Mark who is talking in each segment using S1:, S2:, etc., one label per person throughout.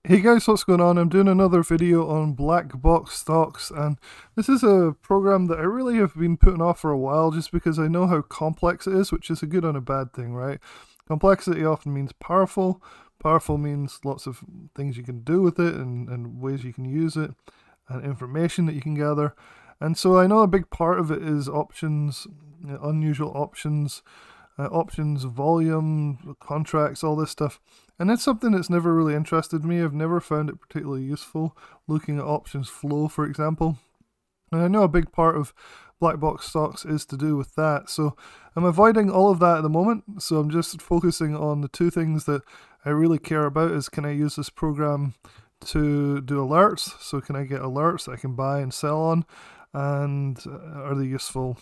S1: Hey guys, what's going on? I'm doing another video on BlackBoxStocks, and this is a program that I really have been putting off for a while just because I know how complex it is, which is a good and a bad thing, right? Complexity often means powerful. Powerful means lots of things you can do with it and ways you can use it and information that you can gather. And so I know a big part of it is options, unusual options, options, volume, contracts, all this stuff. And it's something that's never really interested me. I've never found it particularly useful, looking at options flow, for example. And I know a big part of BlackBoxStocks is to do with that. So I'm avoiding all of that at the moment. So I'm just focusing on the two things that I really care about is, can I use this program to do alerts? So can I get alerts that I can buy and sell on? And are they useful?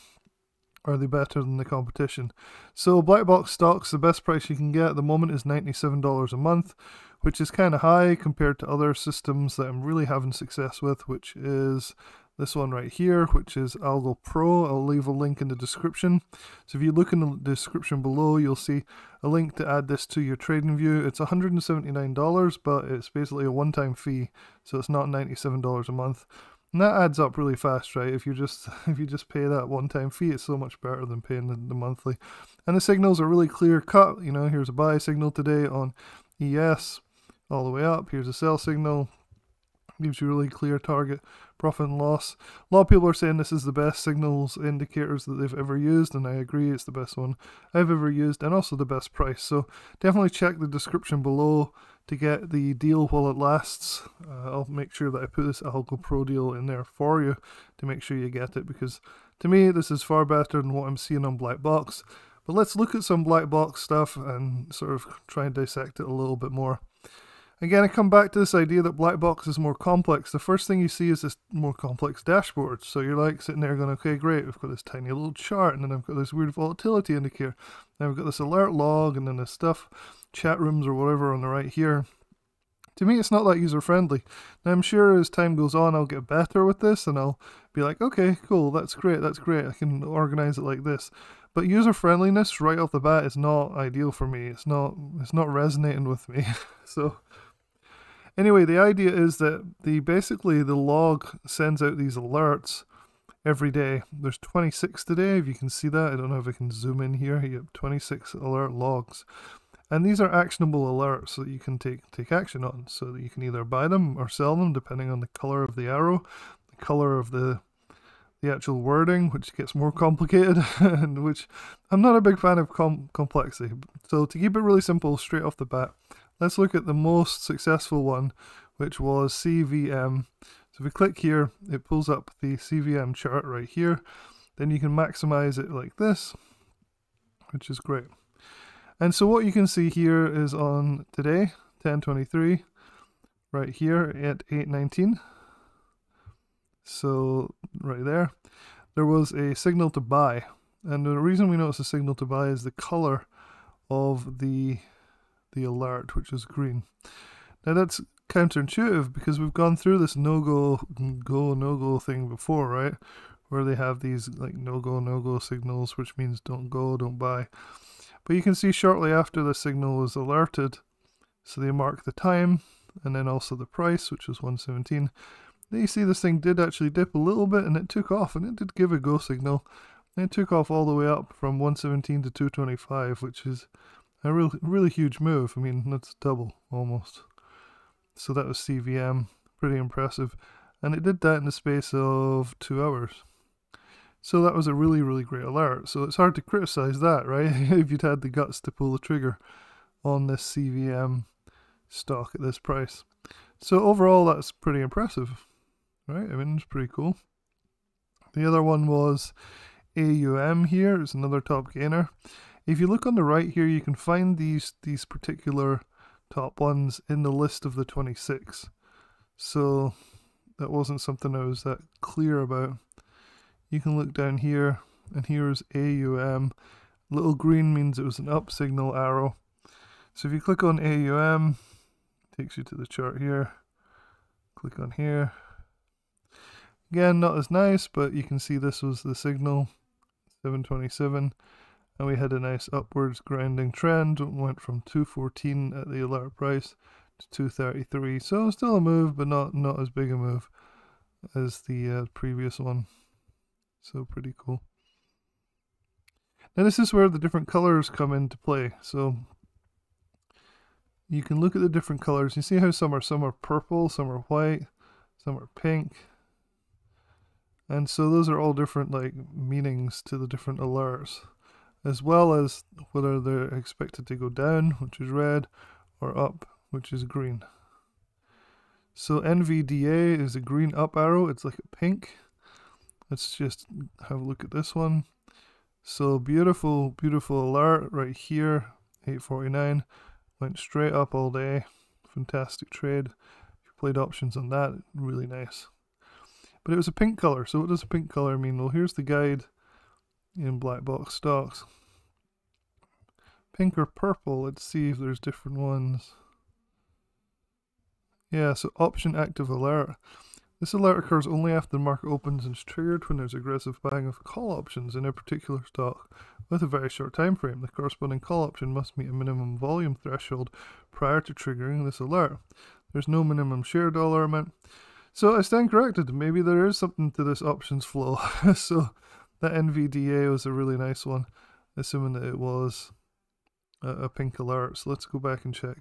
S1: Are they better than the competition? So BlackBoxStocks, the best price you can get at the moment is $97 a month, which is kind of high compared to other systems that I'm really having success with, which is this one right here, which is Algo Pro. I'll leave a link in the description. So if you look in the description below, you'll see a link to add this to your TradingView. It's $179, but it's basically a one-time fee, so it's not $97 a month. And that adds up really fast, right? If you just pay that one-time fee, it's so much better than paying the monthly. And the signals are really clear cut. You know, here's a buy signal today on ES, all the way up. Here's a sell signal. Gives you really clear target profit and loss. A lot of people are saying this is the best signals indicators that they've ever used, and I agree, it's the best one I've ever used, and also the best price. So definitely check the description below to get the deal while it lasts. I'll make sure that I put this Algo Pro deal in there for you to make sure you get it, because to me this is far better than what I'm seeing on BlackBox. But let's look at some BlackBox stuff and sort of try and dissect it a little bit more. Again, I come back to this idea that BlackBox is more complex. The first thing you see is this more complex dashboard. So you're like sitting there going, okay, great, we've got this tiny little chart, and then I've got this weird volatility indicator. Then I've got this alert log, and then this stuff, chat rooms or whatever on the right here. To me, it's not that user-friendly. Now, I'm sure as time goes on, I'll get better with this, and I'll be like, okay, cool, that's great, I can organize it like this. But user-friendliness right off the bat is not ideal for me. It's not resonating with me. So anyway, the idea is that basically the log sends out these alerts every day. There's 26 today, if you can see that. I don't know if I can zoom in here. You have 26 alert logs. And these are actionable alerts that you can take action on. So that you can either buy them or sell them depending on the color of the arrow, the color of the actual wording, which gets more complicated, and which I'm not a big fan of complexity. So to keep it really simple straight off the bat, let's look at the most successful one, which was CVM. So if we click here, it pulls up the CVM chart right here. Then you can maximize it like this, which is great. And so what you can see here is on today, 10/23, right here at 8:19. So right there was a signal to buy. And the reason we know it's a signal to buy is the color of the alert, which is green. Now that's counterintuitive because we've gone through this no-go thing before, right? Where they have these like no-go signals, which means don't go, don't buy. But you can see shortly after the signal was alerted, so they mark the time and then also the price, which was 117. Then you see this thing did actually dip a little bit, and it took off, and it did give a go signal. And it took off all the way up from 117 to 225, which is a really huge move. I mean, that's double almost. So that was CVM, pretty impressive. And it did that in the space of 2 hours. So that was a really great alert. So it's hard to criticize that, right? If you'd had the guts to pull the trigger on this CVM stock at this price. So overall, that's pretty impressive, right? I mean, it's pretty cool. The other one was AUM here. It's another top gainer. If you look on the right here, you can find these particular top ones in the list of the 26. So that wasn't something I was that clear about. You can look down here, and here's AUM. Little green means it was an up signal arrow. So if you click on AUM, it takes you to the chart here. Click on here. Again, not as nice, but you can see this was the signal, 727. And we had a nice upwards grinding trend. It went from 214 at the alert price to 233. So still a move, but not as big a move as the previous one. So pretty cool. Now this is where the different colors come into play. So you can look at the different colors. You see how some are purple, some are white, some are pink. And so those are all different like meanings to the different alerts, as well as whether they're expected to go down, which is red, or up, which is green. So NVDA is a green up arrow. It's like a pink. Let's just have a look at this one. So beautiful, beautiful alert right here. 849 went straight up all day. Fantastic trade. If you played options on that, really nice. But it was a pink color. So what does a pink color mean? Well, here's the guide in BlackBoxStocks. Pink or purple? Let's see if there's different ones. Yeah, so option active alert. This alert occurs only after the market opens and is triggered when there's aggressive buying of call options in a particular stock with a very short time frame. The corresponding call option must meet a minimum volume threshold prior to triggering this alert. There's no minimum share dollar amount. So I stand corrected. Maybe there is something to this options flow. So that NVDA was a really nice one, assuming that it was a pink alert. So let's go back and check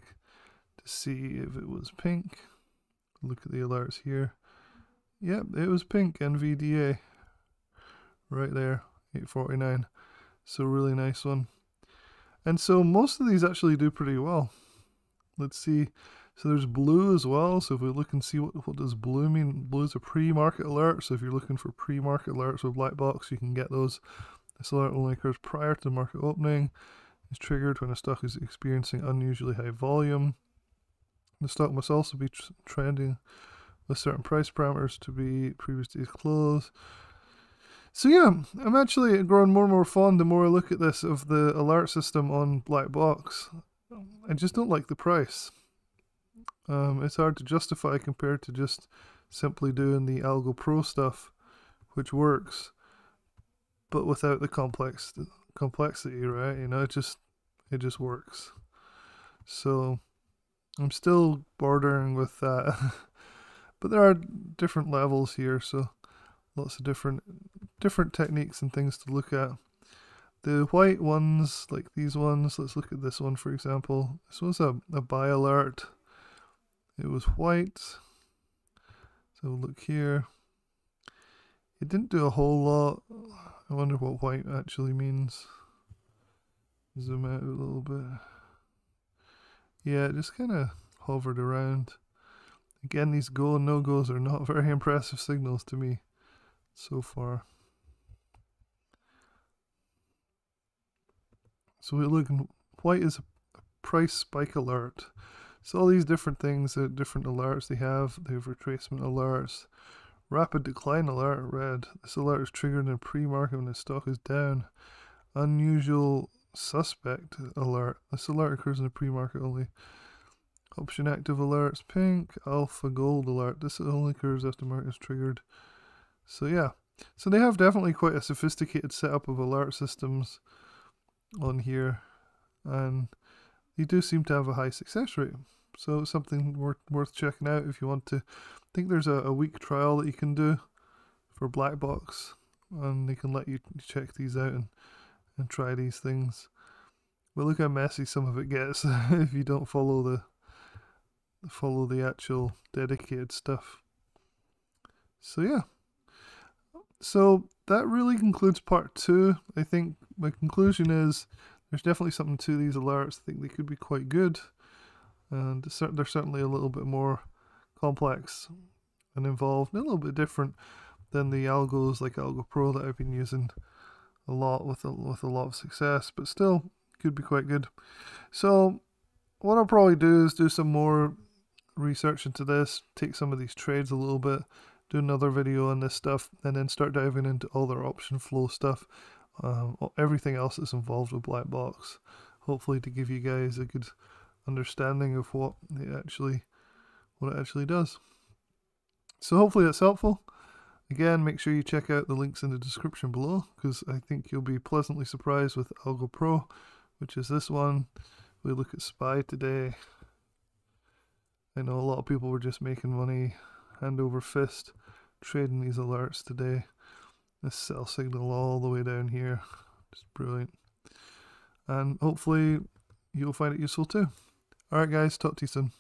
S1: to see if it was pink. Look at the alerts here. Yep, it was pink, NVDA. Right there, 849. So really nice one. And so most of these actually do pretty well. Let's see. So there's blue as well. So if we look and see what does blue mean. Blue is a pre-market alert. So if you're looking for pre-market alerts with BlackBox, you can get those. This alert only occurs prior to the market opening. It's triggered when a stock is experiencing unusually high volume. The stock must also be trending with certain price parameters to be previous day's close. So yeah, I'm actually growing more and more fond the more I look at this of the alert system on BlackBox. I just don't like the price. It's hard to justify compared to just simply doing the Algo Pro stuff, which works, but without the complexity, right? You know, it just works. So I'm still bordering with that, but there are different levels here, so lots of different techniques and things to look at. The white ones, like these ones, let's look at this one for example. This was a buy alert. It was white. So look here. It didn't do a whole lot. I wonder what white actually means. Zoom out a little bit. Yeah, it just kind of hovered around. Again, these go and no goes are not very impressive signals to me so far. So we're looking, white is a price spike alert. So all these different things, different alerts they have retracement alerts. Rapid decline alert, red. This alert is triggered in pre-market when the stock is down. Unusual suspect alert. This alert occurs in the pre-market only. Option active alerts, pink. Alpha gold alert. This only occurs after market is triggered. So yeah. So they have definitely quite a sophisticated setup of alert systems on here. And they do seem to have a high success rate. So it's something worth checking out if you want to. I think there's a week trial that you can do for BlackBox, and they can let you check these out and try these things. But look how messy some of it gets if you don't follow the actual dedicated stuff. So yeah. So that really concludes part 2. I think my conclusion is there's definitely something to these alerts. I think they could be quite good. And they're certainly a little bit more complex and involved, and a little bit different than the algos like Algo Pro that I've been using a lot with a lot of success, but still could be quite good. So what I'll probably do is do some more research into this, take some of these trades a little bit, do another video on this stuff, and then start diving into all their option flow stuff, everything else that's involved with BlackBox, hopefully to give you guys a good understanding of what it actually does. So hopefully that's helpful. Again, make sure you check out the links in the description below, because I think you'll be pleasantly surprised with Algo Pro, which is this one. We look at SPY today. I know a lot of people were just making money hand over fist trading these alerts today. This sell signal all the way down here, just brilliant. And hopefully you'll find it useful too. Alright guys, talk to you soon.